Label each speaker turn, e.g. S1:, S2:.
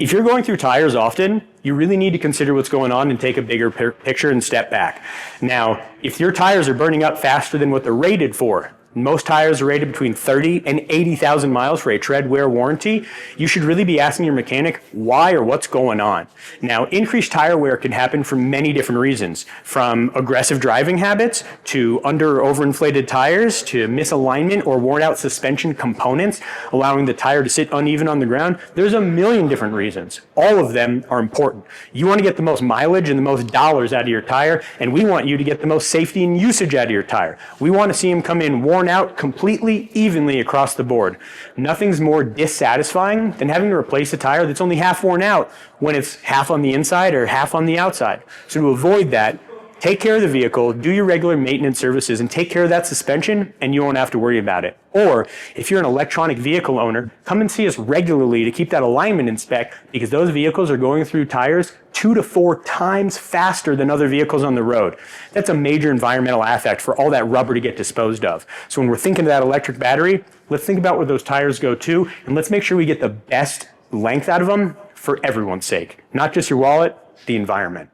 S1: If you're going through tires often, you really need to consider what's going on and take a bigger picture and step back. Now, if your tires are burning up faster than what they're rated for, most tires are rated between 30 and 80,000 miles for a tread wear warranty. You should really be asking your mechanic why or what's going on. Now, increased tire wear can happen for many different reasons, from aggressive driving habits to under or overinflated tires to misalignment or worn out suspension components, allowing the tire to sit uneven on the ground. There's a million different reasons. All of them are important. You want to get the most mileage and the most dollars out of your tire, and we want you to get the most safety and usage out of your tire. We want to see them come in worn out completely evenly across the board. Nothing's more dissatisfying than having to replace a tire that's only half worn out when it's half on the inside or half on the outside. So to avoid that, take care of the vehicle, do your regular maintenance services, and take care of that suspension, and you won't have to worry about it. Or, if you're an electronic vehicle owner, come and see us regularly to keep that alignment in spec, because those vehicles are going through tires 2 to 4 times faster than other vehicles on the road. That's a major environmental effect for all that rubber to get disposed of. So when we're thinking of that electric battery, let's think about where those tires go to, and let's make sure we get the best length out of them for everyone's sake. Not just your wallet, the environment.